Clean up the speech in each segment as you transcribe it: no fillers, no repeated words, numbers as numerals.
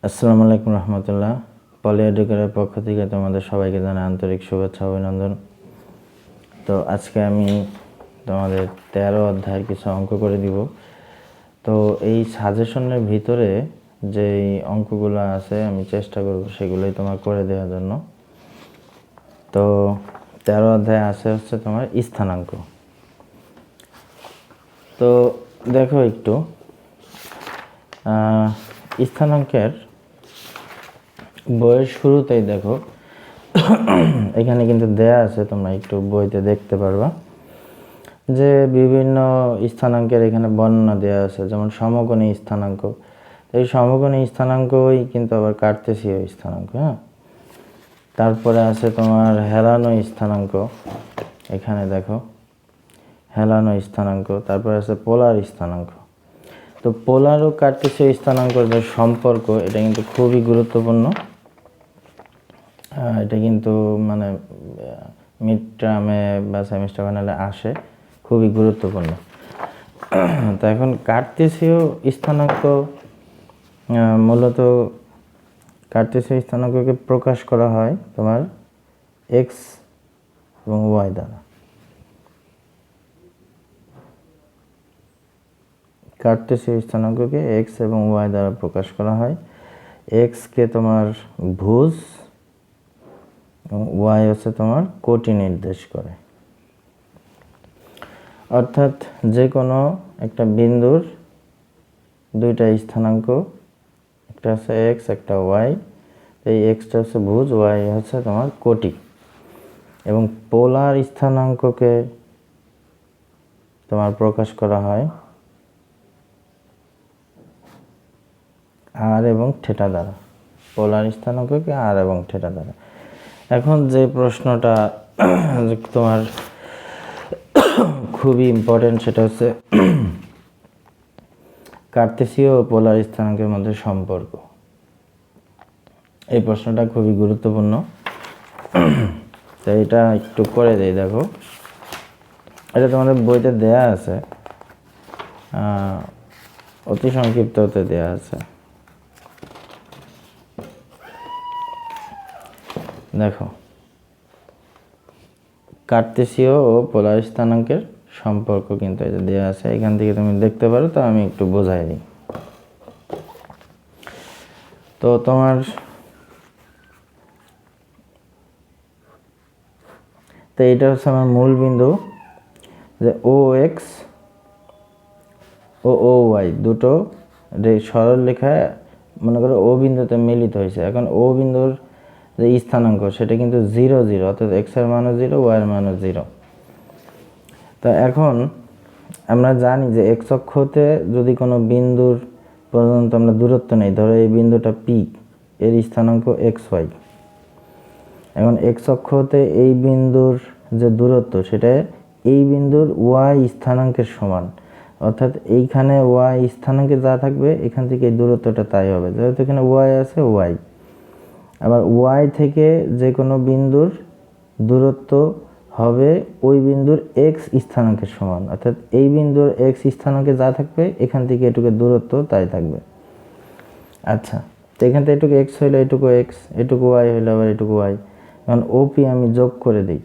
আসসালামু আলাইকুম রহমতুল্লাহ। পলি এডুকেটের পক্ষ থেকে তোমাদের সবাইকে জানাই আন্তরিক শুভেচ্ছা অভিনন্দন। তো আজকে আমি তোমাদের 13 অধ্যায়ের কিছু অঙ্ক করে দিব। তো এই সাজেশনের ভিতরে যে অঙ্কগুলো আছে আমি চেষ্টা করব সেগুলোই তোমার করে দেওয়ার জন্য। তো 13 অধ্যায় আছে হচ্ছে তোমার স্থানাঙ্ক। তো দেখো একটু স্থানাঙ্কের বইয়ের শুরুতেই দেখো এখানে কিন্তু দেয়া আছে, তোমরা একটু বইতে দেখতে পারবা যে বিভিন্ন স্থানাঙ্কের এখানে বর্ণনা দেয়া আছে, যেমন সমকোণী স্থানাঙ্ক। এই সমকোণী স্থানাঙ্কই কিন্তু আবার কার্তেশীয় স্থানাঙ্ক। হ্যাঁ, তারপরে আছে তোমার হেলানো স্থানাঙ্ক, এখানে দেখো হেলানো স্থানাঙ্ক। তারপরে আছে পোলার স্থানাঙ্ক। তো পোলার ও কার্তেশীয় স্থানাঙ্কের যে সম্পর্ক, এটা কিন্তু খুবই গুরুত্বপূর্ণ। এটা কিন্তু মানে মিড টার্মে বা সেমিস্টার ফাইনালে আসে, খুবই গুরুত্বপূর্ণ। তো এখন কার্তেশীয় স্থানাঙ্ক, মূলত কার্তেশীয় স্থানাঙ্ককে প্রকাশ করা হয় তোমার এক্স এবং ওয়াই দ্বারা। কার্তেশীয় স্থানাঙ্ককে এক্স এবং ওয়াই দ্বারা প্রকাশ করা হয়। এক্সকে তোমার ভুজ এবং ওয়াই হচ্ছে তোমার কোটি নির্দেশ করে। অর্থাৎ যে কোনো একটা বিন্দুর দুইটা স্থানাঙ্ক, একটা হচ্ছে এক্স একটা ওয়াই। এই এক্সটা হচ্ছে ভুজ, ওয়াই হচ্ছে তোমার কোটি। এবং পোলার স্থানাঙ্ককে তোমার প্রকাশ করা হয় আর এবং থিটা দ্বারা। পোলার স্থানাঙ্ককে আর এবং থিটা দ্বারা। এখন যে প্রশ্নটা তোমার খুবই ইম্পর্টেন্ট, সেটা হচ্ছে কার্তেশীয় ও পোলার স্থানাঙ্কের মধ্যে সম্পর্ক। এই প্রশ্নটা খুবই গুরুত্বপূর্ণ। তো এটা একটু করে দেই। দেখো, এটা তোমাদের বইতে দেয়া আছে, অতি সংক্ষিপ্ততে দেয়া আছে। দেখো, কার্তেশীয় ও পোলার স্থানাঙ্কের সম্পর্ক কিন্তু এটা দেওয়া আছে, এখান থেকে তুমি দেখতে পারো। তো আমি একটু বোঝাই দিই। তো তোমার তো এটা হচ্ছে আমার মূল বিন্দু, যে ও এক্স ও ও ওয়াই দুটো সরল রেখায় মনে করো ও বিন্দুতে মিলিত হয়েছে। এখন ও বিন্দুর যে স্থানাঙ্ক সেটা কিন্তু 0 0, অর্থাৎ এক্স এর মানও 0, ওয়াই এর মানও 0। তো এখন আমরা জানি যে এক্স অক্ষতে যদি কোনো বিন্দুর পর্যন্ত আমরা দূরত্ব নেই, ধরো এই বিন্দুটা পি, এর স্থানাঙ্ক এক্স ওয়াই। এখন এক্স অক্ষতে এই বিন্দুর যে দূরত্ব সেটা এই বিন্দুর ওয়াই স্থানাঙ্কের সমান, অর্থাৎ এইখানে ওয়াই স্থানাঙ্কে যা থাকবে এখান থেকে এই দূরত্বটা তাই হবে। যেহেতু এখানে ওয়াই আছে, ওয়াই। আবার ওয়াই থেকে যে কোনো বিন্দুর দূরত্ব হবে ওই বিন্দুর এক্স স্থানাঙ্কের সমান, অর্থাৎ এই বিন্দুর এক্স স্থানাঙ্কে যা থাকবে এখান থেকে এটুকু দূরত্ব তাই থাকবে। আচ্ছা, তো এখান থেকে এটুকু এক্স হইলো, এটুকু এক্স, এটুকু ওয়াই হইলো, আবার এটুকু ওয়াই। এখন ওপি আমি যোগ করে দিই।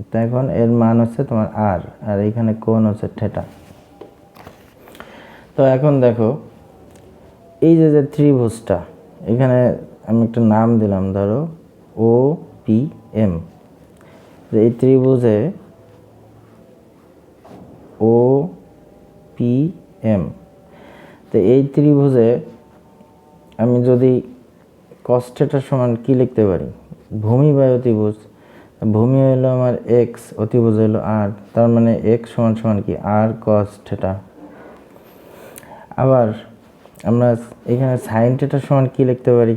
তো এখন এর মান হচ্ছে তোমার আর, আর এইখানে কোণ হচ্ছে থিটা। তো এখন দেখো, এই যে যে ত্রিভুজটা, এখানে আমি একটা নাম দিলাম, ধরো ও পি এম। এই ত্রিভুজে ও পি এম, তো এই ত্রিভুজে আমি যদি কস থিটার সমান কি লিখতে পারি, ভূমি বাই অতিভুজ। ভূমি হইলো আমার এক্স, অতিভুজ হইলো আর, তার মানে এক্স সমান সমান কি আর কস থিটা। আবার আমরা এখানে সাইন থিটার সমান কি লিখতে পারি,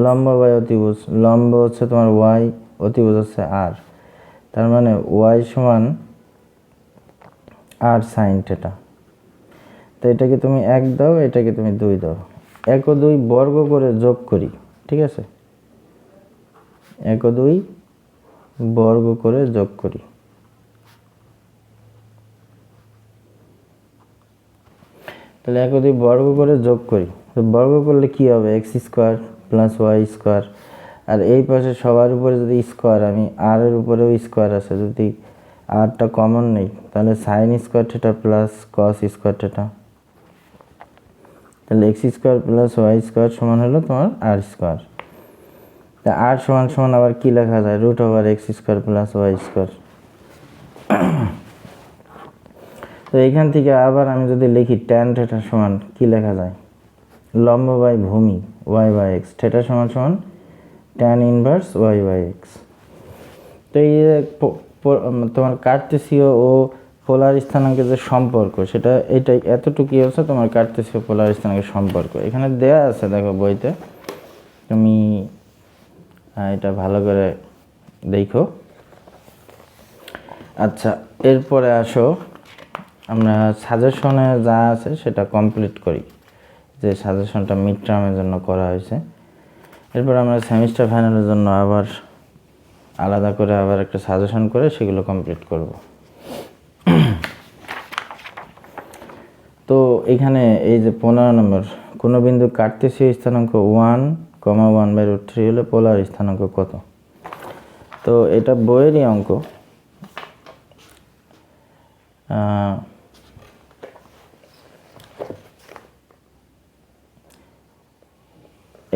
লম্ব বাই অতিভুজ। লম্ব হচ্ছে তোমার ওয়াই, অতিভুজ হচ্ছে আর, তার মানে ওয়াই সমান আর সাইন থিটা। তো এটাকে তুমি 1 দাও, এটাকে তুমি 2 দাও। 1 ও 2 বর্গ করে যোগ করি, ঠিক আছে? 1 ও 2 বর্গ করে যোগ করি। তাহলে 1 ও 2 বর্গ করে যোগ করি, তো বর্গ করলে কি হবে, x square plus y square, আর এই পাশে সবার উপরে যদি স্কোয়ার, আমি আর এর উপরেও স্কোয়ার আছে, যদি আরটা কমন নেই তাহলে sine square theta plus cos square theta, তাহলে x square plus y square সমান হলো তোমার আর স্কোয়ার। তা আর সমান সমান আবার কি লেখা যায়, root over x square plus y square. তো এইখান থেকে আবার আমি যদি লিখি ট্যান থিটা সমান কি লেখা যায়, লম্ব বাই ভূমি ওয়াই বাই এক্স, থিটা সমান সমান tan inverse y by x. তো এই তোমার কার্টেসীয় ও পোলার স্থানাঙ্কের যে সম্পর্ক, সেটা এটাই এতটুকুই হচ্ছে তোমার কার্টেসীয় পোলার স্থানাঙ্কের সম্পর্ক। এখানে দেয়া আছে দেখো বইতে, তুমি এটা ভালো করে দেখো। আচ্ছা, এরপরে আসো আমরা সাজেশনে যা আছে সেটা কমপ্লিট করি, যে সাজেশনটা মিড টার্মের জন্য করা হয়েছে। এরপর আমরা সেমিস্টার ফাইনালের জন্য আবার আলাদা করে আবার একটা সাজেশন করে সেগুলো কমপ্লিট করব। তো এখানে এই যে 15 নম্বর, কোনো বিন্দু কার্টেসীয় স্থানাঙ্ক 1,1/√3 হলে পোলার স্থানাঙ্ক কত। তো এটা বইয়েরই অঙ্ক।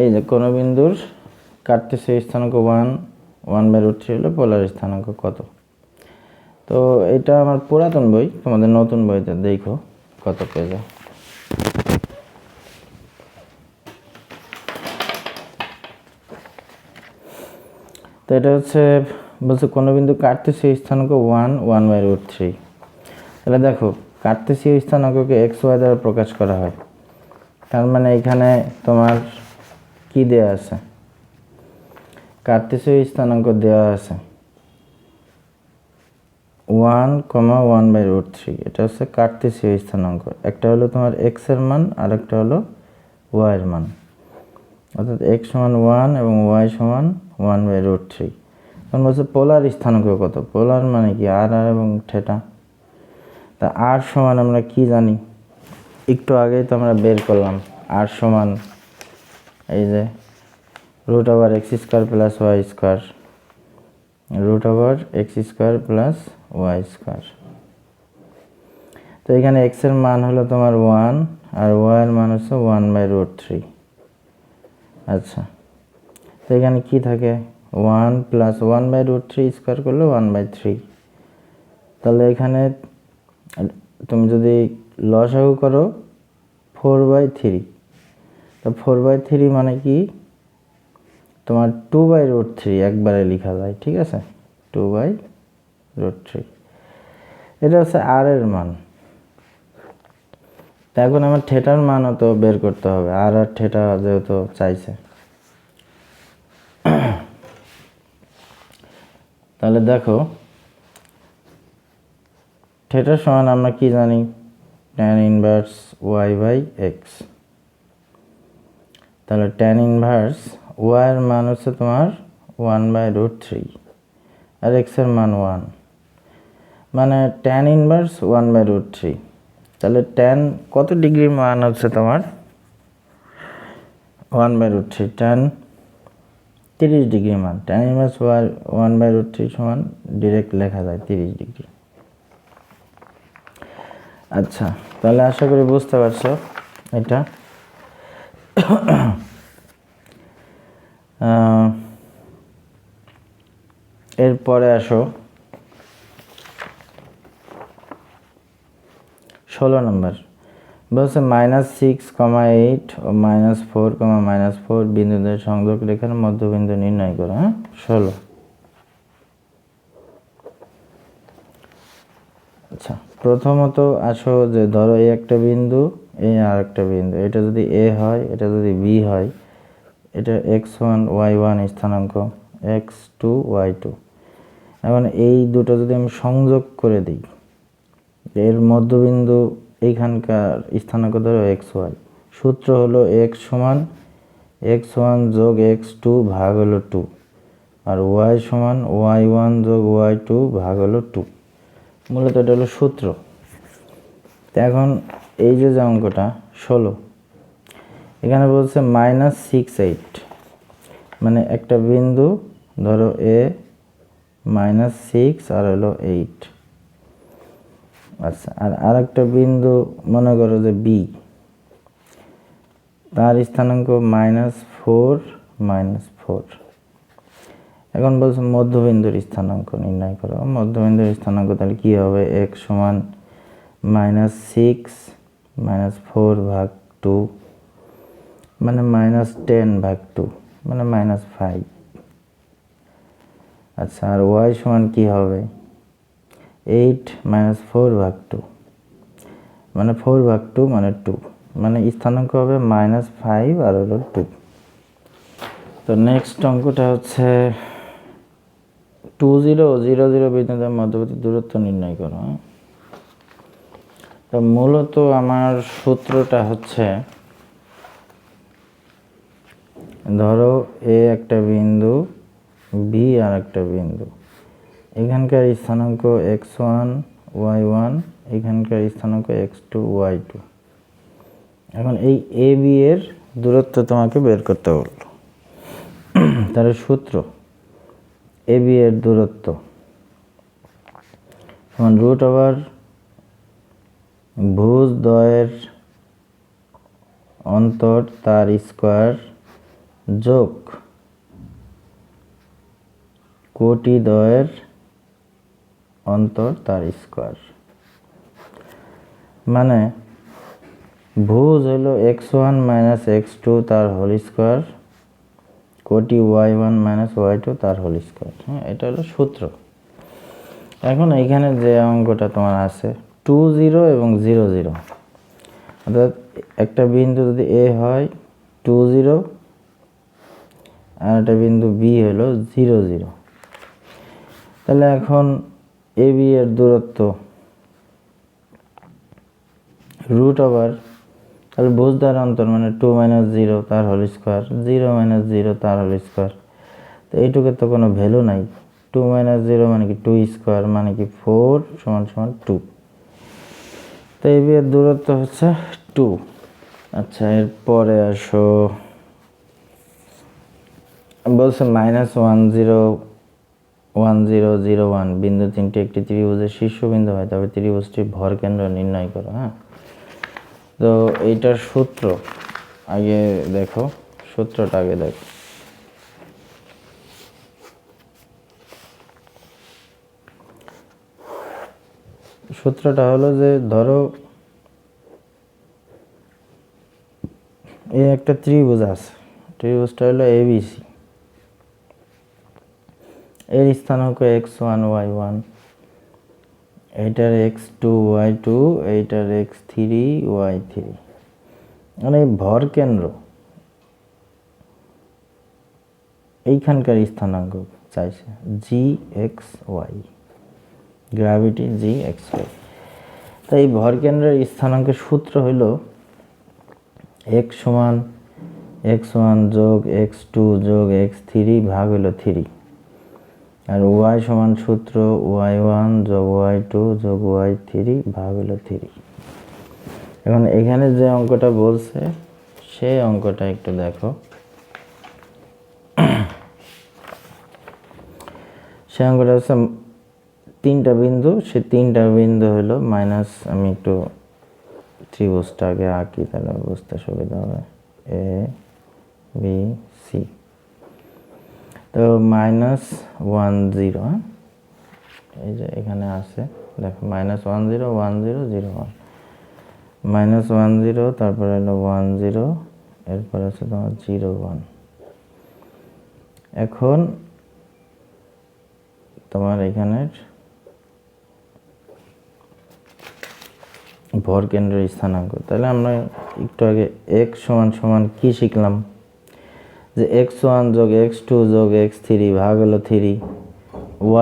এই যে কোনো বিন্দুর কার্টেসীয় স্থানাঙ্ক 1/√3 হলে পোলার স্থানাঙ্ক কত। তো এটা আমার পুরাতন বই, তোমাদের নতুন বইতে দেখো কত পেজে। তো এটা হচ্ছে বলছে কোনো বিন্দু কার্টেসীয় স্থানাঙ্ক 1/√3। তাহলে দেখো কার্টেসীয় স্থানাঙ্ককে এক্স ওয়াই দ্বারা প্রকাশ করা হয়, তার মানে এখানে তোমার কি দেয়া আছে, কার্টেসীয় স্থানাঙ্ক দেওয়া আছে 1,1/√3। এটা হচ্ছে কার্টেসীয় স্থানাঙ্ক, একটা হলো তোমার এক্স এর মান আর একটা হলো ওয়াই এর মান, অর্থাৎ এক্স সমান 1 এবং ওয়াই সমান 1/√3। তখন বলছে পোলার স্থানাঙ্ক কত, পোলার মানে কি আর আর এবং থিটা। তা আর সমান আমরা কি জানি, একটু আগেই তো আমরা বের করলাম, আর সমান এই যে root over x square plus y square, root over x square plus y square. তো এখানে এক্স এর মান হলো তোমার 1 আর ওয়াই এর মান হচ্ছে 1/√3। আচ্ছা, তো এখানে কি থাকে, 1 প্লাস 1/√3 স্কোয়ার করলে 1/3। তাহলে এখানে তুমি যদি লসাগু করো 4/3, তো 4/3 মানে কি তোমার 2/√3 একবারে লেখা যায়, ঠিক আছে, 2/√3। এটা হচ্ছে আর এর মান। তা এখন আমার থিটার মানও তো বের করতে হবে, আর আর থিটা যেহেতু চাইছে। তাহলে দেখো থিটার সমান আমরা কি জানি, tan inverse y by x. তাহলে tan ইনভার্স ওয়াই এর মান হচ্ছে তোমার 1/√3 আর এক্স এর মান 1, মানে tan ইনভার্স 1/√3। তাহলে tan কত ডিগ্রির মান হচ্ছে তোমার 1/√3, tan 30 ডিগ্রি মান। tan ইনভার্স 1/√3 সমান ডিরেক্ট লেখা যায় 30 ডিগ্রি। আচ্ছা, তাহলে আশা করি বুঝতে পারছো এটা। এরপরে আসো 16 নম্বর, বলছে -6,8 ও -4,-4 বিন্দুদের সংযোগ রেখার মধ্যবিন্দু নির্ণয় করো। হ্যাঁ, 16। আচ্ছা, প্রথমত আসো যে ধরো এই একটা বিন্দু, এই আর একটা বিন্দু, এটা যদি এ হয়, এটা যদি বি হয়, এটা x1 y1 স্থানাঙ্ক, x2 y2। এখন এই দুটো যদি আমি সংযোগ করে দিই, এর মধ্যবিন্দু এইখানকার স্থানাঙ্ক ধরো xy, সূত্র হলো x সমান x1 যোগ x2 ভাগ হলো 2, আর y সমান y1 যোগ y2 ভাগ হলো 2। মূলত এটা হলো সূত্র। এখন এই যে অঙ্কটা 16, এখানে বলছে -6 8, মানে একটা বিন্দু ধরো এ -6 আর হলো 8। আচ্ছা, আর আরেকটা বিন্দু মনে করো যে বি, তার স্থানাঙ্ক -4 -4। এখন বলছে মধ্যবিন্দুর স্থানাঙ্ক নির্ণয় করো। মধ্যবিন্দুর স্থানাঙ্ক তাহলে কি হবে? x সমান -6 -4 ভাগ 2, মানে -10 ভাগ 2, মানে -5। আচ্ছা, আর y সমান কি হবে? 8 -4 ভাগ 2, মানে 4 ভাগ 2 মানে 2, মানে স্থানাঙ্ক হবে -5 আর হলো 2। তো নেক্সট অঙ্কটা হচ্ছে 2 0 0 0 বিন্দুদের মধ্যবর্তী দূরত্ব নির্ণয় করো। তো মূলত আমার সূত্রটা হচ্ছে, ধরো এ একটা বিন্দু, বি আর একটা বিন্দু, এখানকার স্থানাঙ্ক x1 y1, এখানকার স্থানাঙ্ক x2 y2। এখন এই এ বি এর দূরত্ব তোমাকে বের করতে বলল। তার সূত্র, এ বি এর দূরত্ব সমান √, ভুজ দ্বয়ের অন্তর তার স্কয়ার যোগ কোটি দ্বয়ের অন্তর তার স্কয়ার। মানে ভুজ হলো x1 - x2 তার হোল স্কয়ার, কোটি y1 - y2 তার হোল স্কয়ার। হ্যাঁ, এটা হলো সূত্র। এখন এইখানে যে অঙ্কটা তোমার আছে 2 0 এবং 0 0, অর্থাৎ একটা বিন্দু যদি এ হয় 2 0 আর একটা বিন্দু বি হলো 0 0, তাহলে এখন এ বি এর দূরত্ব √, তাহলে ভুজ দ্বয়ের অন্তর মানে 2 - 0 তার হোল স্কয়ার, 0 - 0 তার হোল স্কয়ার। তো এইটুকের তো কোনো ভ্যালু নাই। 2 - 0 মানে কি 2 স্কয়ার, মানে কি 4 = 2। তো এ বি এর দূরত্ব হচ্ছে 2। আচ্ছা, এরপরে আসো, বলছে -1 0 1 0 0 1 বিন্দু তিনটি একটি ত্রিভুজের শীর্ষবিন্দু হয়, তবে ত্রিভুজটির ভর কেন্দ্র নির্ণয় করো। হ্যাঁ, তো এইটার সূত্র আগে দেখো, সূত্রটা আগে দেখো। সূত্রটা হলো যে, ধরো এই একটা ত্রিভুজ আছে, ত্রিভুজটা হলো এবিসি, এর স্থানাঙ্ক x1 y1, এইটার x2 y2, এইটার x3 y3, মানে ভর কেন্দ্র এইখানকার স্থানাঙ্ক চাইছে gxy, গ্র্যাভিটি gxy। তাই ভর কেন্দ্রের স্থানাঙ্কের সূত্র হলো x সমান x1 যোগ x2 যোগ x3 ভাগ হলো 3, আর y সমান সূত্র y1 যোগ y2 যোগ y3 ভাগ হলো 3। এখন এখানে যে অঙ্কটা বলছে সেই অঙ্কটা একটু দেখো। সে অঙ্কটা হচ্ছে তিনটা বিন্দু, সে তিনটা বিন্দু হলো মাইনাস, আমি একটু ত্রিভুজটা আগে আঁকি তাহলে বুঝতে সুবিধা হবে। এ বি সি, তো -1 0, হ্যাঁ, এই যে এখানে আছে দেখো -1 0 1 0 0 1, -1 0, তারপরে হলো 1 0, এরপর আছে তোমার 0 1। এখন তোমার এখানের ভর কেন্দ্রের স্থানাঙ্ক, তাহলে আমরা একটু আগে x সমান কি শিখলাম, যে x1 যোগ x2 যোগ x3 ভাগ হলো 3,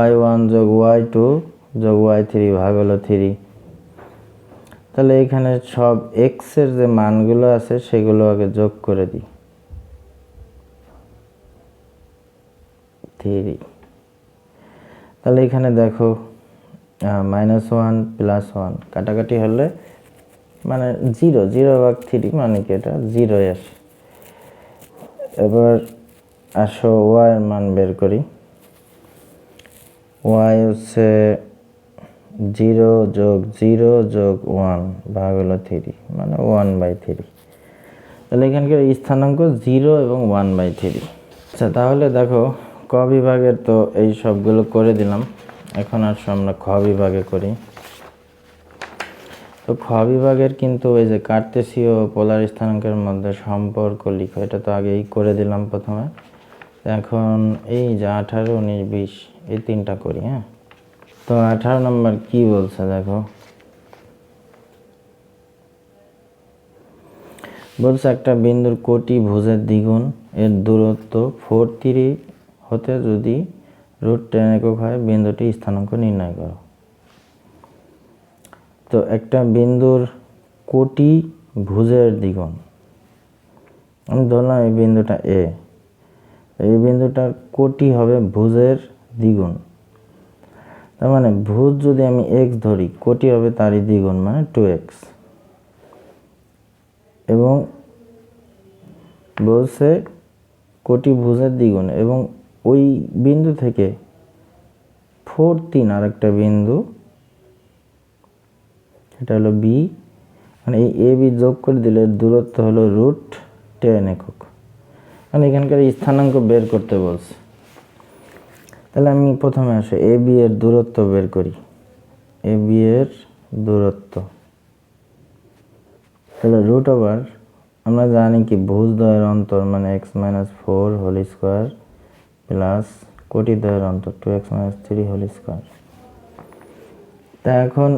y1 যোগ y2 যোগ y3 ভাগ হলো 3। তাহলে এখানে সব x এর যে মানগুলো আছে সেগুলো আগে যোগ করে দিই, 3। তাহলে এখানে দেখো -1 + 1 কাটাকাটি হলে মানে 0 0 ভাগ 3, মানে কি এটা 0 আসে। এবার আসো ওয়াই এর মান বের করি। ওয়াই হচ্ছে 0 যোগ 0 যোগ 1 ভাগ হলো 3, মানে 1/3। তাহলে এখানকার স্থানাঙ্ক 0 এবং 1/3। আচ্ছা, তাহলে দেখো ক বিভাগের তো এই সবগুলো করে দিলাম। এখন আসো আমরা খ বিভাগে করি। তো খ বিভাগের কিন্তু এই যে কার্তেশীয় পোলার স্থানাঙ্কের মধ্যে সম্পর্ক লিখো, এটা তো আগেই করে দিলাম প্রথমে। এখন এই যে 18, 19, 20 এই তিনটা করি। হ্যাঁ, তো 18 নম্বর কি বলছে দেখো। বলছে একটা বিন্দুর কোটি ভুজের দ্বিগুণ এর দূরত্ব 4 হতে যদি √10 একক হয় বিন্দুটি স্থানাঙ্ক নির্ণয় করো। তো একটা বিন্দুর কোটি ভুজের দ্বিগুণ, আমি ধরলাম এই বিন্দুটা এ, এই বিন্দুটার কোটি হবে ভুজের দ্বিগুণ। তার মানে ভুজ যদি আমি এক্স ধরি, কোটি হবে তারই দ্বিগুণ মানে 2x। এবং বলছে কোটি ভুজের দ্বিগুণ এবং ওই বিন্দু থেকে 4, আর একটা বিন্দু, এটা হলো বি, মানে এই এ বি যোগ করে দিলে দূরত্ব হলো √10 একক। মানে এখানকার স্থানাঙ্ক বের করতে বলছে। তাহলে আমি প্রথমে আসে এ বি এর দূরত্ব বের করি। এ বি এর দূরত্ব তাহলে √, আমরা জানি কি ভুজদ্বয়ের অন্তর মানে x-4 হোল স্কোয়ার প্লাস কোটিদ্বয়ের অন্তর 2x-3 হোল স্কোয়ার। তা এখন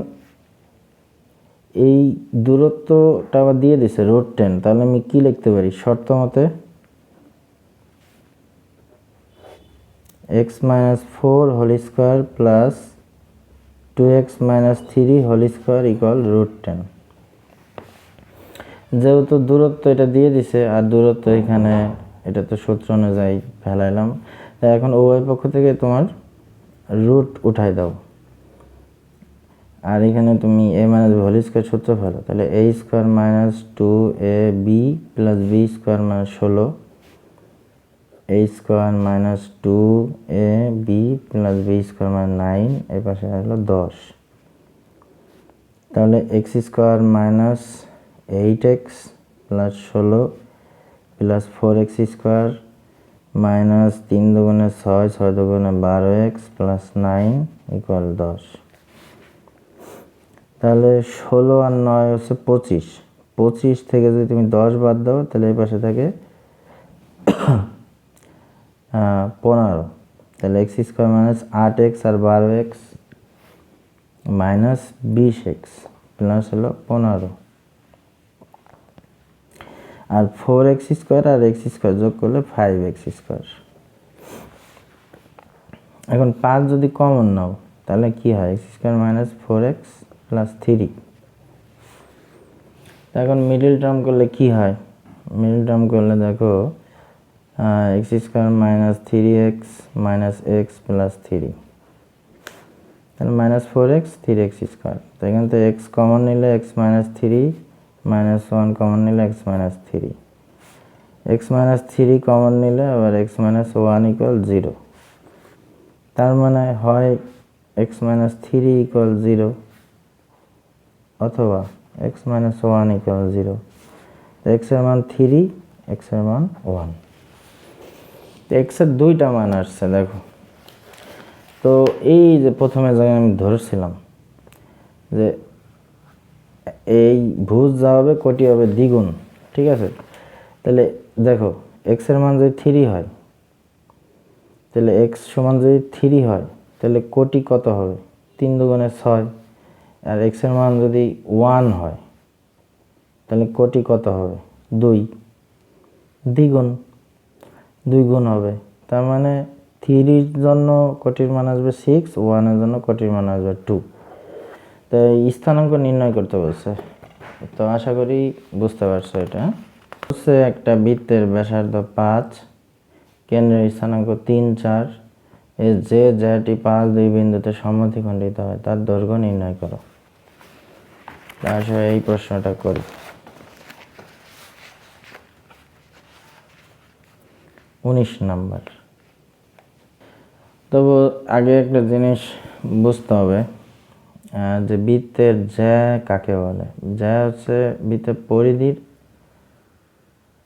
এই দূরত্বটা আবার দিয়ে দিছে √10, তাহলে আমি কি লিখতে পারি শর্ত মতে x-4 whole square plus 2x-3 whole square equal √10। যেহেতু দূরত্ব এটা দিয়ে দিছে আর দূরত্ব এখানে এটা তো সূত্র অনুযায়ী ফেলাইলাম, তাই এখন উভয় পক্ষ থেকে তোমার রুট উঠাই দাও। আর এখানে তুমি a minus b whole square সূত্র ফেলো, তাহলে a square minus 2ab plus b square minus 16, a square minus 2ab plus b square minus 9, এই পাশে আসলো 10। তাহলে x square minus 8x plus 16 plus 4x square minus 3 দুগুণে 6, 6 দুগুণে 12x প্লাস 9 ইকুয়াল 10। তাহলে 16 আর 9 হচ্ছে 25, 25 থেকে যদি তুমি 10 বাদ দাও তাহলে এই পাশে থাকে 15। তাহলে x স্কোয়ার মাইনাস 8x আর 12x মাইনাস 20x প্লাস হলো 15। আর 4x স্কোয়ার আর x স্কোয়ার যোগ করলে 5x স্কোয়ার। এখন 5 যদি কমন নাও তাহলে কি হয় x square minus 4x plus 3। এখন মিডল টার্ম করলে কি হয়, মিডল টার্ম করলে দেখো x square minus 3x minus x plus 3, তাহলে মাইনাস 4x 3x স্কোয়ার। তো এখান থেকে x কমন নিলে x মাইনাস 3 মাইনাস 1 কমন নিলে x minus 3, x minus 3 common নিলে আবার x মাইনাস 1 ইকুয়াল 0। তার মানে হয় x মাইনাস 3 ইকুয়াল 0 অথবা x মাইনাস 1 ইকুয়াল 0। তো x এর মান 3, x এর মান 1। তো x এর দুইটা মান আসছে দেখো। তো এই যে প্রথমে জায়গায় আমি ধরেছিলাম যে এই ভুজ যা হবে কোটি হবে দ্বিগুণ, ঠিক আছে। তাহলে দেখো x এর মান যদি 3 হয়, তাহলে x সমান যদি 3 হয় তাহলে কোটি কত হবে 3 দুগুণে 6, আর x এর মান যদি 1 হয় তাহলে কোটি কত হবে 2, দ্বিগুণ 2 গুণ হবে। তার মানে 3 এর জন্য কোটির মান আসবে 6, 1 এর জন্য কোটির মান আসবে 2। তো স্থানাঙ্ক নির্ণয় করতে বলছে। তো আশা করি বুঝতে পারছো এটা। হচ্ছে একটা বৃত্তের ব্যাসার্ধ 5, কেন্দ্রের স্থানাঙ্ক 3, 4, এর যে যেটি 5, 2 বিন্দুতে সমদ্বিখণ্ডিত হয় তার দৈর্ঘ্য নির্ণয় করো। আসলে এই প্রশ্নটা করি। 19 নাম্বার। তবে আগে একটা জিনিস বুঝতে হবে যে বৃত্তের জ্যা কাকে বলে। জ্যা হচ্ছে বৃত্তের পরিধির,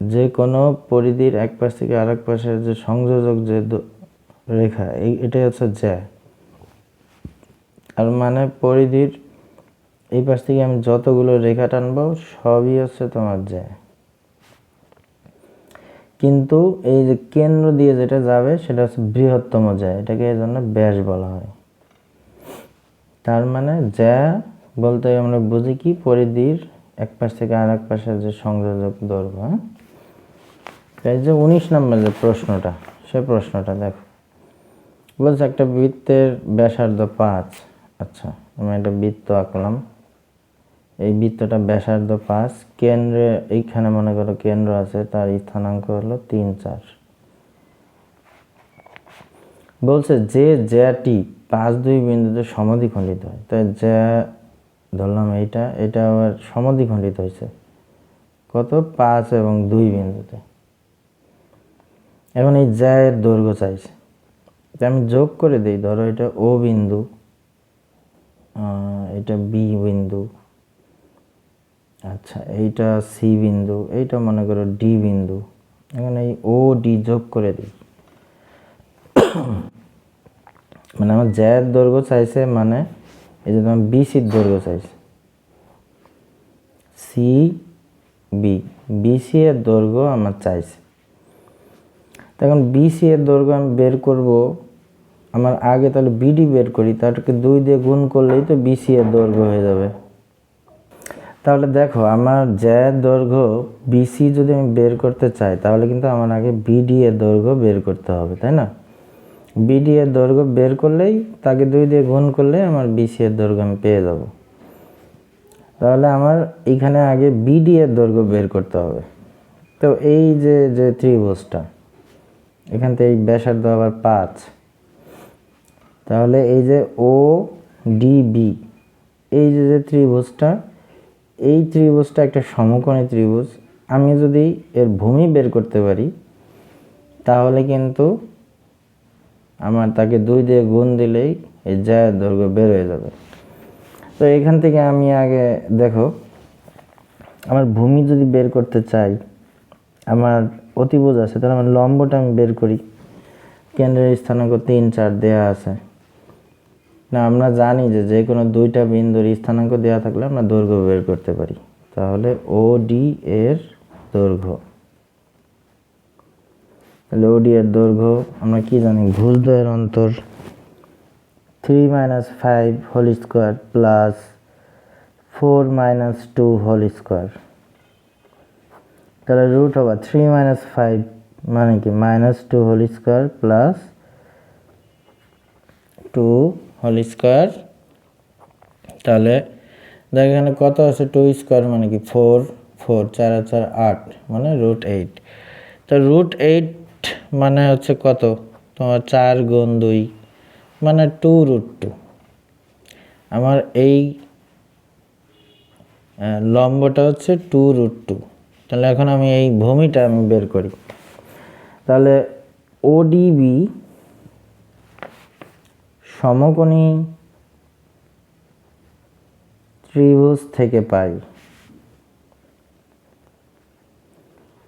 যে কোনো পরিধির এক পাশ থেকে আরেক পাশের যে সংযোজক যে রেখা, এটাই হচ্ছে জ্যা। আর মানে পরিধির এই পাশ থেকে আমি যতগুলো রেখা টানবো সবই হচ্ছে তোমার জ্যা। কিন্তু এই যে কেন্দ্র দিয়ে যেটা যাবে সেটা হচ্ছে বৃহত্তম জ্যা, এটাকে এই জন্য ব্যাস বলা হয়। তার মানে জ্যা বলতে আমরা বুঝি কি, পরিধির এক পাশ থেকে আর এক পাশের যে সংযোজক দৈর্ঘ্য। এই যে 19 নম্বর যে প্রশ্নটা, সে প্রশ্নটা দেখো, বলছে একটা বৃত্তের ব্যাসার্ধ 5। আচ্ছা, আমি একটা বৃত্ত আঁকলাম, এই বৃত্তটা ব্যাসার্ধ 5, কেন্দ্রে এইখানে মনে করো কেন্দ্র আছে, তার স্থানাঙ্ক হলো 3, 4। বলছে যে জ্যাটি 5, 2 বিন্দুতে সমদ্বিখণ্ডিত হয়, তাই জ্যা ধরলাম এটা আবার সমদ্বিখণ্ডিত হয়েছে কত, 5 এবং 2 বিন্দুতে। এখন এই জ্যা এর দৈর্ঘ্য চাইছে, তাই আমি যোগ করে দিই। ধরো এটা ও বিন্দু, এটা বি বিন্দু, আচ্ছা এইটা সি বিন্দু, এইটা মনে করো ডি বিন্দু। এখন এই ও ডি যোগ করে দিই, মানে আমার জ্যার দৈর্ঘ্য চাইছে, মানে এই যে তোমার বিসির দৈর্ঘ্য চাইছে, সি বি, বিসি এর দৈর্ঘ্য আমার চাইছে। তখন বিসি এর দৈর্ঘ্য আমি বের করব, আমার আগে তাহলে বিডি বের করি, তারকে 2 দিয়ে গুণ করলেই তো বিসি এর দৈর্ঘ্য হয়ে যাবে। তাহলে দেখো আমার জ্যার দৈর্ঘ্য বিসি যদি আমি বের করতে চাই, তাহলে কিন্তু আমার আগে বিডি এর দৈর্ঘ্য বের করতে হবে, তাই না? বিডি এর দৈর্ঘ্য বের করলেই, তাকে 2 দিয়ে গুণ করলে আমার বিসি এর দৈর্ঘ্য আমি পেয়ে যাব। তাহলে আমার এখানে আগে বিডি এর দৈর্ঘ্য বের করতে হবে। তো এই যে ত্রিভুজটা, এখান থেকে এই ব্যাসার্ধ আবার 5, তাহলে এই যে ও ডিবি, এই যে ত্রিভুজটা, এই ত্রিভুজটা একটা সমকোণী ত্রিভুজ। আমি যদি এর ভূমি বের করতে পারি, তাহলে কিন্তু আমার তাকে 2 দিয়ে গুণ দিলেই এই জ্যায়ের দৈর্ঘ্য বের হয়ে যাবে। তো এখান থেকে আমি আগে দেখো, আমার ভূমি যদি বের করতে চাই, আমার অতিভুজ আছে, তাহলে আমার লম্বটা আমি বের করি। কেন্দ্রের স্থানাঙ্ক 3, 4 দেয়া আছে না, আমরা জানি যে কোনো 2টা বিন্দুর স্থানাঙ্ক দেওয়া থাকলে আমরা দৈর্ঘ্য বের করতে পারি। তাহলে ও ডি এর দৈর্ঘ্য, তাহলে ওডি এর দৈর্ঘ্য আমরা কি জানি, ভুজদ্বয়ের অন্তর 3 - 5 whole square plus 4 - 2 whole square. তাহলে √3 - 5 মানে কি, -2 whole square plus 2 whole square. তাহলে দেখ এখানে কত আছে, 2 স্কোয়ার মানে কি 4, 4 4 আর 4 8, মানে √8। তো √8 মানে হচ্ছে কত তোমার 4 গুণ 2 মানে 2√2। আমার এই লম্বটা হচ্ছে 2√2। তাহলে এখন আমি এই ভূমিটা আমি বের করি। তাহলে ওডিবি সমকোণী ত্রিভুজ থেকে পাই,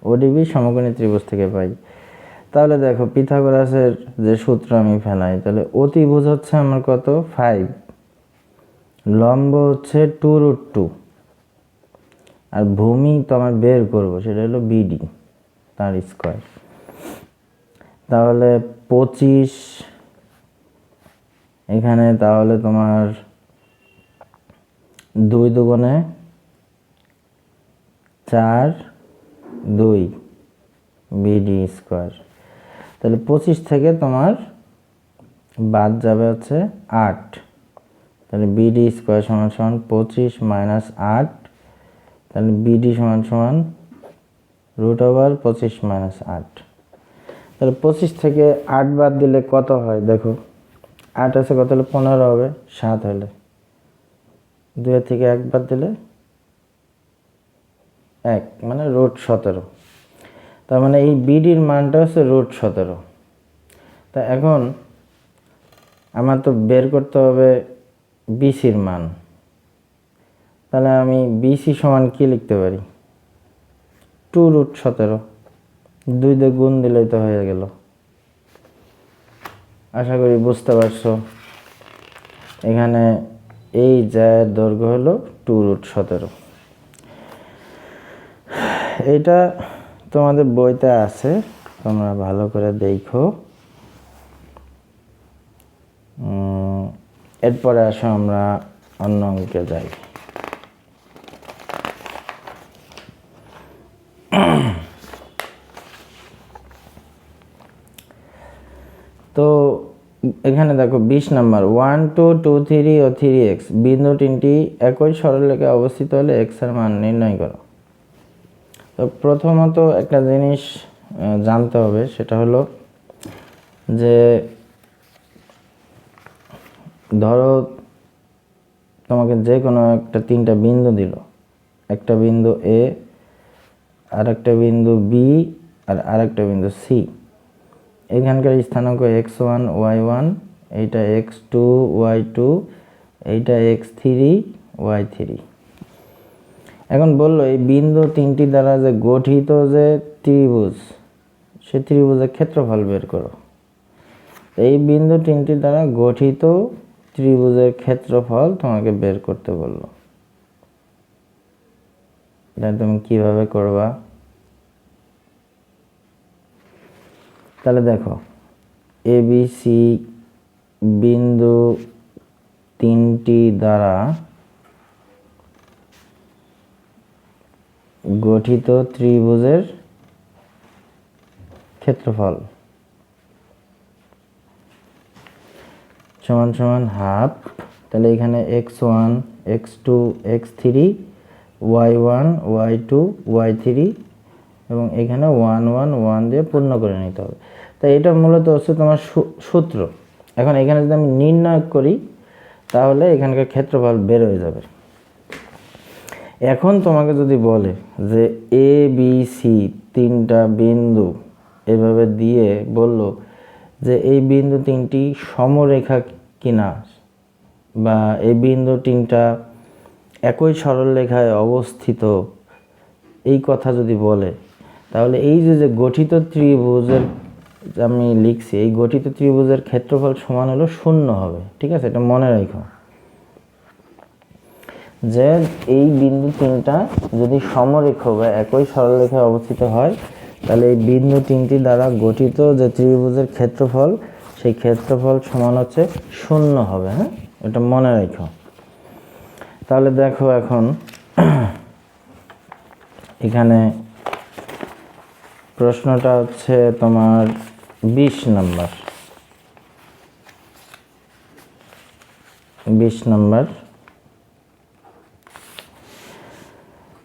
ওডিবি সমকোণী ত্রিভুজ থেকে পাই। তাহলে দেখো পিথাগোরাসের যে সূত্র আমি ফেলাই, তাহলে অতিভুজ হচ্ছে আমার কত 5, লম্ব হচ্ছে 2√2, আর ভূমি তো আমার বের করবো সেটা হলো বিডি, তার স্কোয়ার। তাহলে 25 এখানে, তাহলে তোমার 2 দুগুণে 4, 2 বিডি স্কোয়ার। তাহলে 25 থেকে তোমার বাদ যাবে হচ্ছে 8, তাহলে বিডি স্কোয়ার সমান সমান 25 - 8, তাহলে বিডি সমান সমান √25 - 8। তাহলে 25 থেকে 8 বাদ দিলে কত হয় দেখো, 8 আছে কত হলে 15 হবে, 7 হলে 2 থেকে 1 বাদ দিলে 1, মানে √17। তার মানে এই বিডির মানটা হচ্ছে √17। তা এখন আমার তো বের করতে হবে বিসির মান। তাহলে আমি বিসি সমান কি লিখতে পারি? 2√17, 2 দিয়ে গুণ দিলেই তো হয়ে গেল। আশা করি বুঝতে পারছো। এখানে এই জায়ের দৈর্ঘ্য হলো 2√17। এটা তোমাদের বইতে আছে, তোমরা ভালো করে দেখো। এরপরে আসো আমরা অন্য অঙ্কে যাই। তো এখানে দেখো 20 নাম্বার 1 2 2 3 ও 3x বিন্দু তিনটি একই সরলরেখায় অবস্থিত হলে x এর মান নির্ণয় করো। তো প্রথমত একটা জিনিস জানতে হবে, সেটা হলো যে ধরো তোমাকে যে কোনো একটা তিনটা বিন্দু দিল, একটা বিন্দু এ, আর একটা বিন্দু বি, আর আরেকটা বিন্দু সি। এখানকার স্থানাঙ্ক x1 y1, এইটা x2 y2, এইটা x3 y3। এখন বললো এই বিন্দু তিনটি দ্বারা যে গঠিত যে ত্রিভুজ, সে ত্রিভুজের ক্ষেত্রফল বের করো। এই বিন্দু তিনটি দ্বারা গঠিত ত্রিভুজের ক্ষেত্রফল তোমাকে বের করতে বললো। এটা তুমি কিভাবে করবা? তাহলে দেখো এ বি সি বিন্দু তিনটি দ্বারা গঠিত ত্রিভুজের ক্ষেত্রফল সমান সমান হাফ। তাহলে এখানে x1 x2 x3 y1 y2 y3 এবং এখানে 1 1 1 দিয়ে পূর্ণ করে নিতে হবে। তাই এটা মূলত হচ্ছে তোমার সূত্র। এখন এখানে যদি আমি নির্ণয় করি তাহলে এখানকার ক্ষেত্রফল বের হয়ে যাবে। এখন তোমাকে যদি বলে যে এ বি সি তিনটা বিন্দু এভাবে দিয়ে বলল যে এই বিন্দু তিনটি সমরেখা কিনা, বা এই বিন্দু তিনটা একই সরলরেখায় অবস্থিত, এই কথা যদি বলে, তাহলে এই যে গঠিত ত্রিভুজের আমি লিখছি, এই গঠিত ত্রিভুজের ক্ষেত্রফল সমান হলো 0 হবে। ঠিক আছে, এটা মনে রাখো যে এই বিন্দু তিনটা যদি সমরেখ বা একই সরলরেখায় অবস্থিত হয়, তাহলে এই বিন্দু তিনটি দ্বারা গঠিত যে ত্রিভুজের ক্ষেত্রফল, সেই ক্ষেত্রফল সমান হচ্ছে 0 হবে। হ্যাঁ, এটা মনে রাখো। তাহলে দেখো এখন এখানে প্রশ্নটা হচ্ছে তোমার 20 নাম্বার।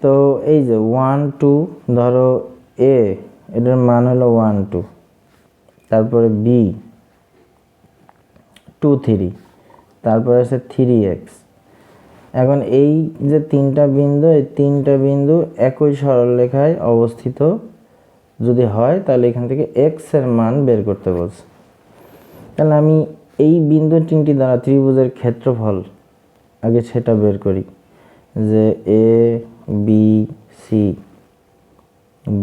তো এই যে 1 2 ধরো এ, এটার মান হলো 1 2, তারপরে বি 2 3, তারপরে আছে 3x। এখন এই যে তিনটা বিন্দু, এই তিনটা বিন্দু একই সরলরেখায় অবস্থিত যদি হয়, তাহলে এখান থেকে x এর মান বের করতে বলছে। তাহলে আমি এই বিন্দু তিনটি দ্বারা ত্রিভুজের ক্ষেত্রফল আগে সেটা বের করি, যে এ বি সি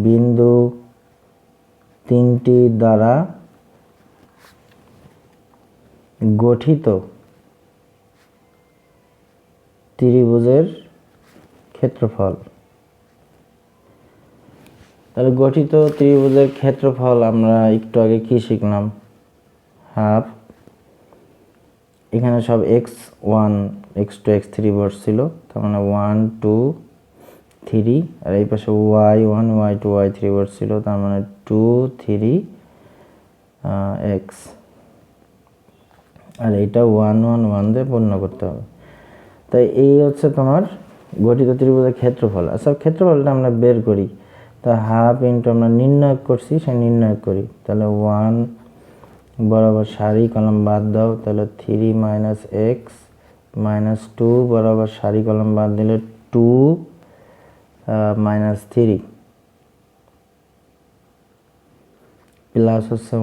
বিন্দু তিনটি দ্বারা গঠিত ত্রিভুজের ক্ষেত্রফল। তাহলে গঠিত ত্রিভুজের ক্ষেত্রফল আমরা একটু আগে কি শিখলাম? হাফ। এখানে সব x1 x2 x3 বসছিল, তার মানে 1 2 3, আর এই পাশে y1 y2 y3 বসছিল, তার মানে 2 3 x, আর এইটা 1 1 1 দিয়ে পূর্ণ করতে হবে। তাই এই হচ্ছে তোমার গঠিত ত্রিভুজের ক্ষেত্রফল। আচ্ছা, ক্ষেত্রফলটা আমরা বের করি। তা হাফ ইন্টু আমরা নির্ণয় করছি, সে নির্ণয় করি। তাহলে 1 বরাবর সারি কলম বাদ দাও, তাহলে 3 মাইনাস এক্স মাইনাস 2 বরাবর সারি কলম বাদ দিলে 2 মাইনাস 3। প্লাস হচ্ছে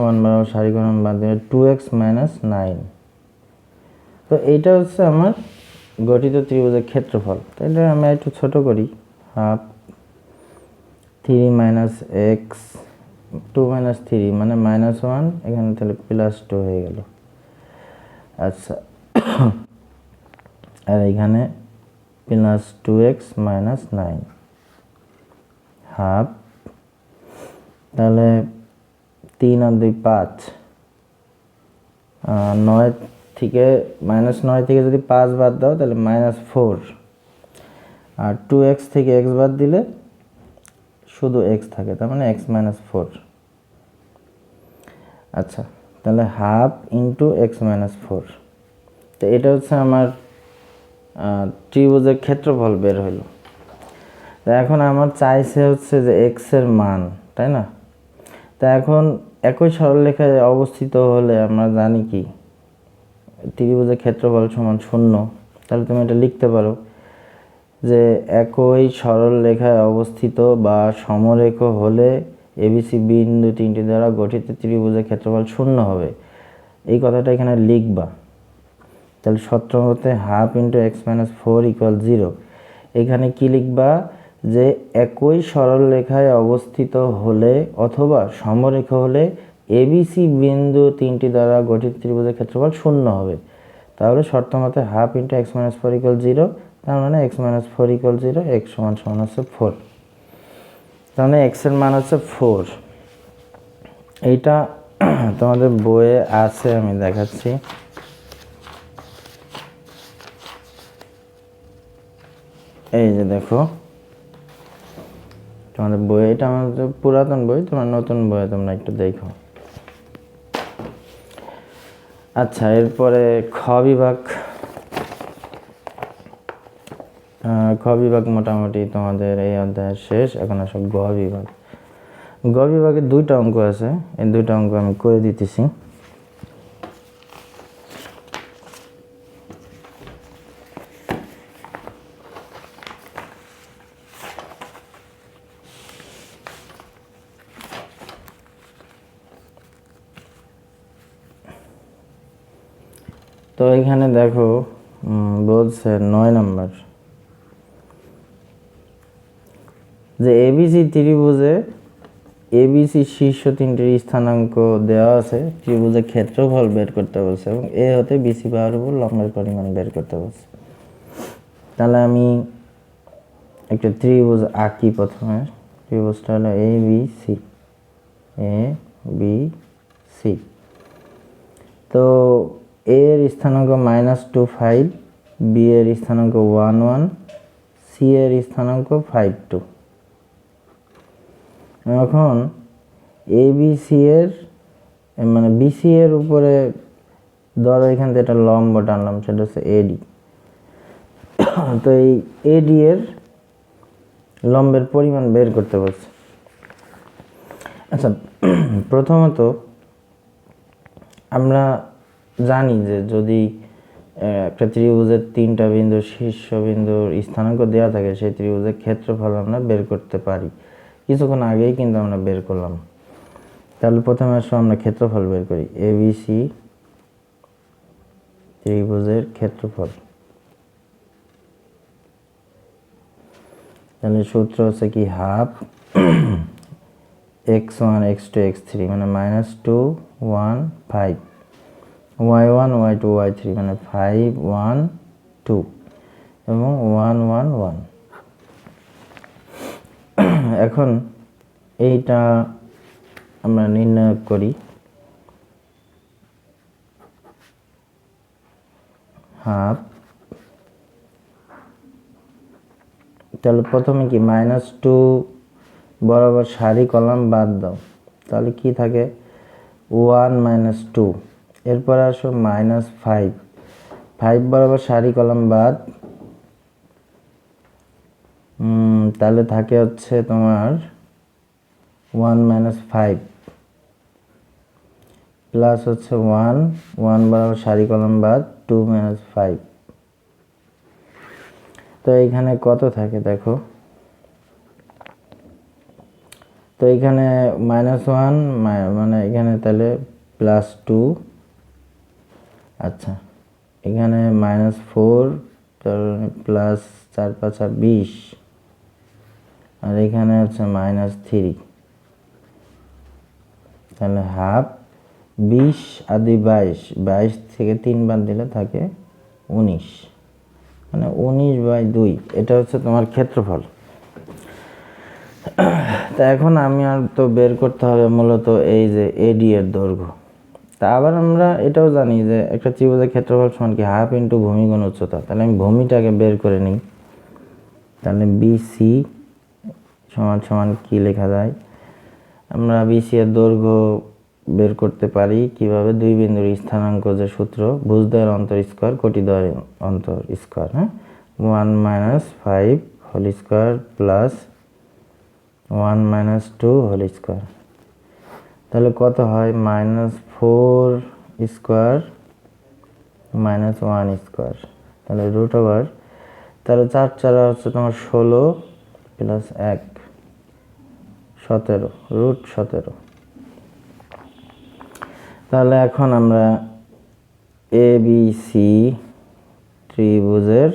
1 বরাবর সারি কলাম বাদ দিলে 2x মাইনাস 9। তো এইটা হচ্ছে আমার গঠিত ত্রিভুজের ক্ষেত্রফল। তো এটা আমি একটু ছোট করি, হাফ 3 মাইনাস এক্স 2 মাইনাস 3 মানে -1, এখানে তাহলে +2 হয়ে গেল। আচ্ছা, আর এখানে +2x মাইনাস 9 হাফ, তাহলে 3 আর 2 5, 9 থেকে -9 থেকে যদি 5 বাদ দাও তাহলে -4, আর 2x থেকে x বাদ দিলে শুধু x থাকে, তার মানে x মাইনাস 4। আচ্ছা, তাহলে হাফ ইন্টু x মাইনাস 4। তো এটা হচ্ছে আমার ত্রিভুজের ক্ষেত্রফল বের হলো। তো এখন আমার চাইছে হচ্ছে যে x এর মান, তাই না? তা এখন একই সরলরেখায় অবস্থিত হলে আমরা জানি কি ত্রিভুজের ক্ষেত্রফল সমান 0। তাহলে তুমি এটা লিখতে পারো যে একই সরলরেখায় অবস্থিত বা সমরেখ হলে এবিসি বিন্দু তিনটি দ্বারা গঠিত ত্রিভুজের ক্ষেত্রফল 0 হবে, এই কথাটা এখানে লিখবা। তাহলে সূত্র মতে half into x minus 4 equal 0। এখানে কি লিখবা যে একই সরলরেখায় অবস্থিত হলে অথবা সমরেখ হলে এবিসি বিন্দু তিনটি দ্বারা গঠিত ত্রিভুজের ক্ষেত্রফল 0 হবে। তাহলে শর্ত মতে half into x minus 4 equal 0, তার মানে x মাইনাস 4 ইকুয়াল 0, x সমান সমান হচ্ছে 4। তাহলে x এর মান হচ্ছে 4। এইটা তোমাদের বইয়ে আছে, আমি দেখাচ্ছি। এই যে দেখো তোমাদের বই, এটা আমাদের পুরাতন বই, তোমার নতুন বইয়ে তোমরা একটু দেখো। আচ্ছা, এরপরে খ বিভাগ মোটামুটি তোমাদের এই অধ্যায়ের শেষ। এখন আসো গ বিভাগ। গ বিভাগে 2টা অঙ্ক আছে, এই 2টা অঙ্ক আমি করে দিতেছি। তো এখানে দেখো বলছে 9 নাম্বার যে এবিসি ত্রিভুজে এবিসি শীর্ষ তিনটির স্থানাঙ্ক দেওয়া আছে, ত্রিভুজের ক্ষেত্রফল বের করতে বলছে এবং এ হতে বিসি বাহুর উপর লম্বের পরিমাণ বের করতে বলছে। তাহলে আমি একটা ত্রিভুজ আঁকি। প্রথমে ত্রিভুজটা হলো এ বি সি। তো এ এর স্থানাঙ্ক -2, 5, বি এর স্থানাঙ্ক 1, 1, সি এর স্থানাঙ্ক 5, 2। এখন এবিসি এর মানে বিসি এর উপরে ধরো এখান থেকে একটা লম্ব টানলাম, সেটা হচ্ছে এডি। তো এই এডি এর লম্বের পরিমাণ বের করতে বলছে। আচ্ছা, প্রথমত আমরা জানি যে যদি একটা ত্রিভুজের 3টা বিন্দুর শীর্ষবিন্দুর স্থানাঙ্ক দেওয়া থাকে, সেই ত্রিভুজের ক্ষেত্রফল আমরা বের করতে পারি। কিছুক্ষণ আগেই কিন্তু আমরা বের করলাম। তাহলে প্রথমে আসলে আমরা ক্ষেত্রফল বের করি। এবিসি ত্রিভুজের ক্ষেত্রফল, তাহলে সূত্র হচ্ছে কি হাফ x1 x2 x3 মানে -2 1 5, y1 y2 y3 মানে 5 1 2 এবং 1 1 1। এখন এইটা আমরা নির্ণয় করি। হাফ, তাহলে প্রথমে কি -2 বরাবর সারি কলাম বাদ দাও, তাহলে কি থাকে 1 2। এরপর আসো -5, 5 বরাবর সারি কলাম বাদ, তাহলে থাকে হচ্ছে তোমার 1 5 প্লাস হচ্ছে 1 1 বরাবর সারি কলাম বাদ 2 5। তো এইখানে কত থাকে দেখো, তো এখানে -1 মানে এখানে তাহলে +2, আচ্ছা এখানে -4, তার +4 × 5 = 20, আর এখানে হচ্ছে -3, তাহলে হাফ 20 আর 2 22, 22 থেকে 3 বাদ দিলে থাকে 19, মানে 19/2। এটা হচ্ছে তোমার ক্ষেত্রফল। তা এখন আমি আর তো বের করতে হবে মূলত এই যে এডি এর দৈর্ঘ্য। তা আবার আমরা এটাও জানি যে একটা ত্রিভুজের ক্ষেত্রফল সমান কি হাফ ইন্টু ভূমি গুণ উচ্চতা। তাহলে আমি ভূমিটাকে বের করে নিই। তাহলে বিসি সমান সমান কি লেখা যায়, আমরা বিসি এর দৈর্ঘ্য বের করতে পারি কিভাবে, দুই বিন্দুর স্থানাঙ্ক যে সূত্র, ভুজদ্বয়ের অন্তর স্কয়ার কোটিদ্বয়ের অন্তর স্কয়ার, হ্যাঁ, 1 - 5 whole square plus 1 - 2 whole square. তাহলে কত হয়, -4 স্কয়ার -1 স্কয়ার, তাহলে √, তাহলে 4 × 4 হচ্ছে তোমার 16 প্লাস 1 17, √17। তাহলে এখন আমরা এবিসি ত্রিভুজের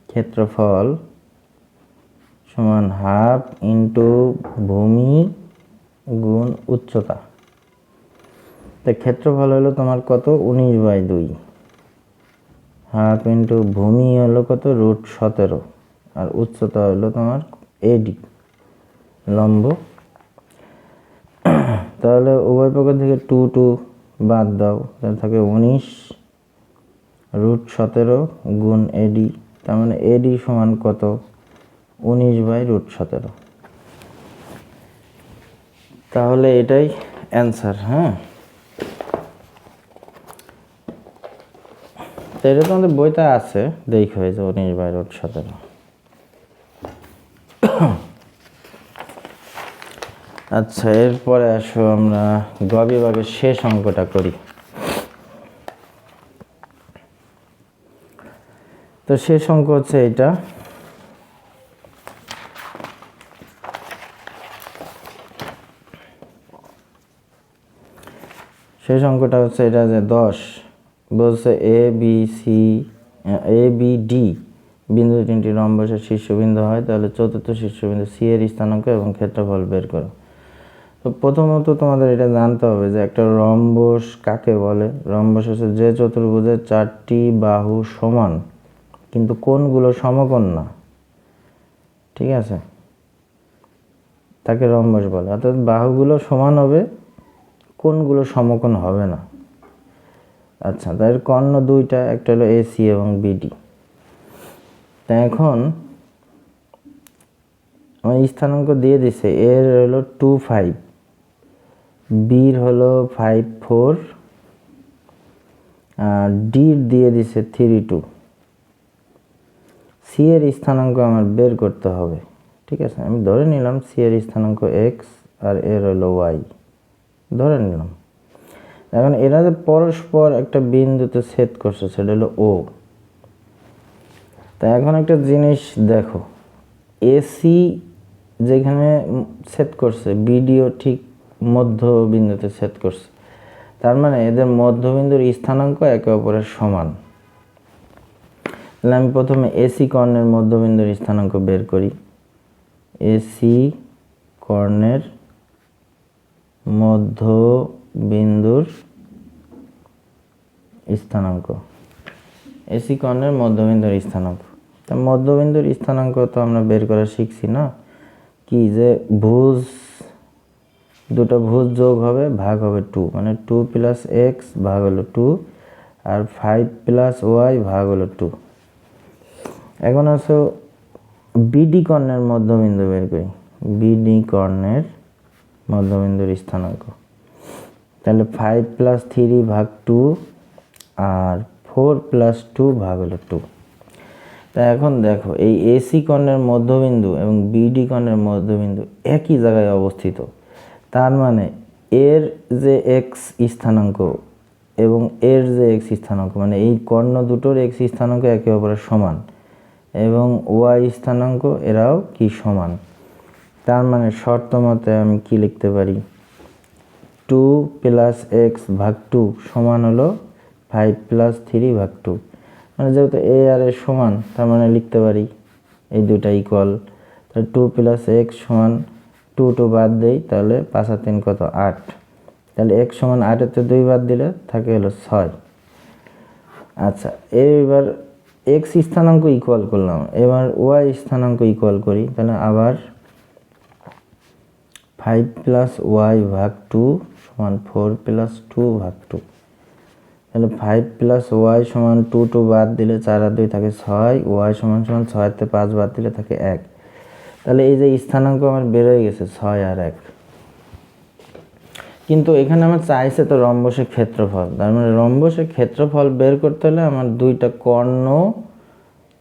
ক্ষেত্রফল সমান হাফ ইন্টু ভূমি গুণ উচ্চতা। তো ক্ষেত্রফল হলো তোমার কত, 19/2, হাফ ইন্টু ভূমি হলো কত, √17, আর উচ্চতা হলো তোমার এডি লম্ব। তাহলে উভয় পক্ষ থেকে 2 বাদ দাও, তাহলে থাকে 19 √17 গুণ এডি। তার মানে এডি সমান কত, 19/√17। তাহলে এটাই অ্যান্সার। হ্যাঁ, তো এটা তোমাদের বইতে আছে, দেখো হয়েছে 19/√17। আচ্ছা, এরপরে আসো আমরা গ বিভাগের শেষ অঙ্কটা করি। তো শেষ অঙ্ক হচ্ছে এটা। শেষ অঙ্কটা হচ্ছে এটা যে 10 বলছে এ বি ডি বিন্দু তিনটি রম্বসের শীর্ষবিন্দু হয়, তাহলে চতুর্থ শীর্ষবিন্দু সি এর স্থানাঙ্ক এবং ক্ষেত্রফল বের করো। তো প্রথমত তোমাদের এটা জানতে হবে যে একটা রম্বস কাকে বলে। রম্বস হচ্ছে যে চতুর্ভুজের 4টি বাহু সমান কিন্তু কোণগুলো সমকোণ না, ঠিক আছে, তাকে রম্বস বলে। অর্থাৎ বাহুগুলো সমান হবে, কোণগুলো সমকোণ হবে না। আচ্ছা, তার কর্ণ দুইটা, একটা হলো এসি এবং বিডি। তা এখন আমার স্থানাঙ্ক দিয়ে দিছে, এর হলো 2 5, বির হলো 5 4, আর ডির দিয়ে দিছে 3 2। সি এর স্থানাঙ্ক আমার বের করতে হবে, ঠিক আছে। আমি ধরে নিলাম সি এর স্থানাঙ্ক এক্স আর এর হলো ওয়াই, ধরে নিলাম। এখন এরা যে পরস্পর একটা বিন্দুতে ছেদ করছে, সেটা হলো ও। তা এখন একটা জিনিস দেখো, এসি যেখানে ছেদ করছে, বিডিও ঠিক মধ্যবিন্দুতে ছেদ করছে, তার মানে এদের মধ্যবিন্দুর স্থানাঙ্ক একে অপরের সমান। তাহলে আমি প্রথমে এসি কর্ণের মধ্যবিন্দুর স্থানাঙ্ক বের করি। এসি কর্ণের মধ্যবিন্দুর স্থানাঙ্ক, এসি কর্ণের মধ্যবিন্দুর স্থানাঙ্ক। তা মধ্যবিন্দুর স্থানাঙ্ক তো আমরা বের করা শিখছি না, কি যে ভুজ, দুটো ভুজ যোগ হবে, ভাগ হবে 2, মানে 2 + x ভাগ হলো 2, আর 5 + y ভাগ হলো 2। এখন আছে বিডি কর্ণের মধ্যবিন্দু বের করি। বিডি কর্ণের মধ্যবিন্দুর স্থানাঙ্ক, তাহলে 5 + 3 ভাগ 2, আর 4 + 2 ভাগ হলো 2। তা এখন দেখো, এই এসি কর্ণের মধ্যবিন্দু এবং বিডি কর্ণের মধ্যবিন্দু একই জায়গায় অবস্থিত। তার মানে এর যে এক্স স্থানাঙ্ক এবং এর যে এক্স স্থানাঙ্ক, মানে এই কর্ণ দুটোর এক্স স্থানাঙ্ক একে অপরের সমান, এবং ওয়াই স্থানাঙ্ক এরাও কি সমান। তার মানে শর্ত মতে আমি কি লিখতে পারি, 2 + x ভাগ 2 সমান হলো 5 + 3 ভাগ 2। মানে যেহেতু a আর a সমান, তার মানে লিখতে পারি এই দুইটা ইকুয়াল। তাহলে 2 + x সমান 2 বাদ দেই, তাহলে 5 আর 3 কত, 8। তাহলে x সমান 8-এর 2 বাদ দিলে থাকে হলো 6। আচ্ছা, এবার x স্থানাঙ্ক ইকুয়াল করলাম, এবার y স্থানাঙ্ক ইকুয়াল করি। তাহলে আবার 5 + y ভাগ 2 সমান 4 + 2 ভাগ 2। তাহলে 5 + y সমান 2 বাদ দিলে 4 আর 2 থাকে 6, y সমান 6-তে 5 বাদ দিলে থাকে 1। তাহলে এই যে স্থানাঙ্ক আমার বের হয়ে গেছে 6 আর 1। কিন্তু এখানে আমার চাইছে তো রম্বসের ক্ষেত্রফল, তার মানে রম্বসের ক্ষেত্রফল বের করতে হলে আমার দুইটা কর্ণ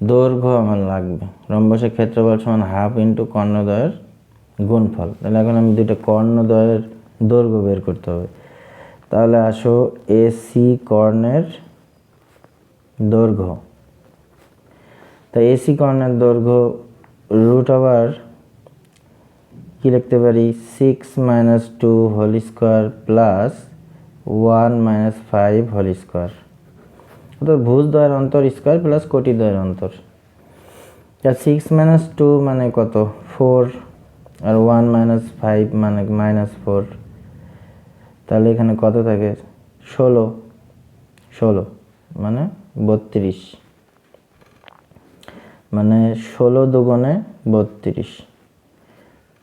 দৈর্ঘ্য আমার লাগবে। রম্বসের ক্ষেত্রফল সমান হাফ ইন্টু কর্ণদ্বয়ের গুণফল। তাহলে এখন আমি দুইটা কর্ণদ্বয়ের দৈর্ঘ্য বের করতে হবে। তাহলে আসো এসি কর্ণের দৈর্ঘ্য। তা এসি কর্ণের দৈর্ঘ্য রুট ওভার কি লিখতে পারি, 6 - 2 whole square plus 1 - 5 whole square. অর্থাৎ ভুজদ্বয়ের অন্তর স্কোয়ার প্লাস কোটিদ্বয়ের অন্তর। 6 - 2 মানে কত, 4, আর 1 - 5 মানে -4। তাহলে এখানে কত থাকে, 16 মানে 32, মানে 16 দুগুণে 32।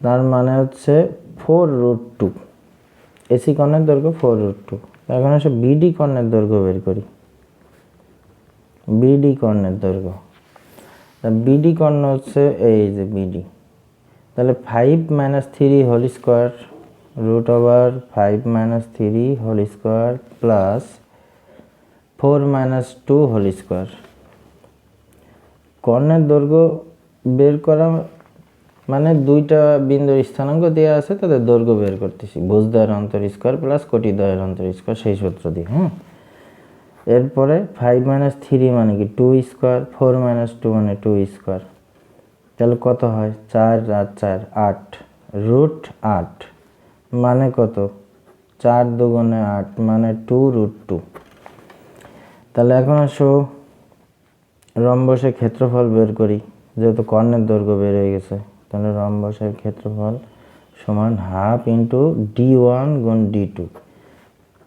তার মানে হচ্ছে 4√2। এসি কর্ণের দৈর্ঘ্য 4√2। এখন আসে বিডি কর্ণের দৈর্ঘ্য বের করি। বিডি কর্ণের দৈর্ঘ্য, বিডি কর্ণ হচ্ছে এই যে বিডি। তাহলে 5 - 3 whole square root over 5 - 3 whole square plus 4 - 2 whole square. কর্ণের দৈর্ঘ্য বের করা মানে দুইটা বিন্দুর স্থানাঙ্ক দেওয়া আছে, তাদের দৈর্ঘ্য বের করতেছি ভুজদ্বয়ের অন্তর স্কোয়ার প্লাস কোটিদ্বয়ের অন্তর স্কোয়ার, সেই সূত্র দিয়ে। এরপরে 5 - 3 মানে কি 2 স্কোয়ার, 4 - 2 মানে 2 স্কোয়ার। তাহলে কত হয়, 4 আর 4 8, √8 মানে কত, 4 দুগুণে 8 মানে 2√2। তাহলে এখন আসো রম্বসের ক্ষেত্রফল বের করি, যেহেতু কর্ণের দৈর্ঘ্য বের হয়ে গেছে। তাহলে রম্বসের ক্ষেত্রফল সমান হাফ ইন্টু d1 গুণ d2।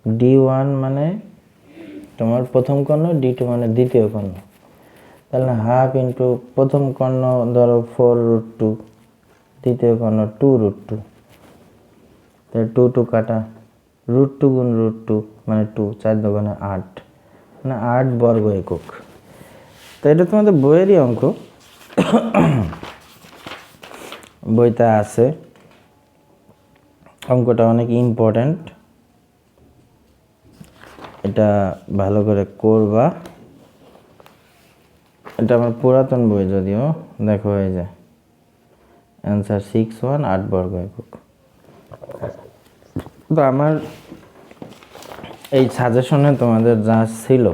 d1 মানে তোমার প্রথম কর্ণ, d2 মানে দ্বিতীয় কর্ণ। তাহলে হাফ ইন্টু প্রথম কর্ণ ধরো 4√2, দ্বিতীয় কর্ণ 2√2। তাহলে 2 কাটা, √2 গুণ √2 মানে 2, 4 দুগুণে 8 মানে 8 বর্গ একক। তো এটা তোমাদের বইয়েরই অঙ্ক, বইতে আছে। অঙ্কটা অনেক ইম্পর্ট্যান্ট, এটা ভালো করে করবা। এটা আমার পুরাতন বই যদিও, দেখো এই যে অ্যান্সার 6(1) 8 বর্গ একক। তো আমার এই সাজেশনে তোমাদের যা ছিল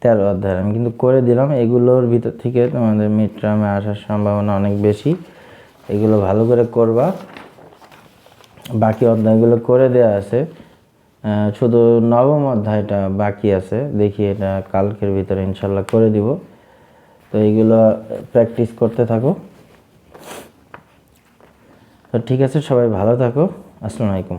13 অধ্যায় আমি কিন্তু করে দিলাম। এগুলোর ভিতর থেকে তোমাদের মিড টার্মে আসার সম্ভাবনা অনেক বেশি, এগুলো ভালো করে করবা। বাকি অধ্যায়গুলো করে দেওয়া আছে, শুধু নবম অধ্যায়টা বাকি আছে, দেখি এটা কালকের ভিতরে ইনশাল্লাহ করে দিব। তো এইগুলো প্র্যাকটিস করতে থাকো। তো ঠিক আছে, সবাই ভালো থাকো, আসসালামু আলাইকুম।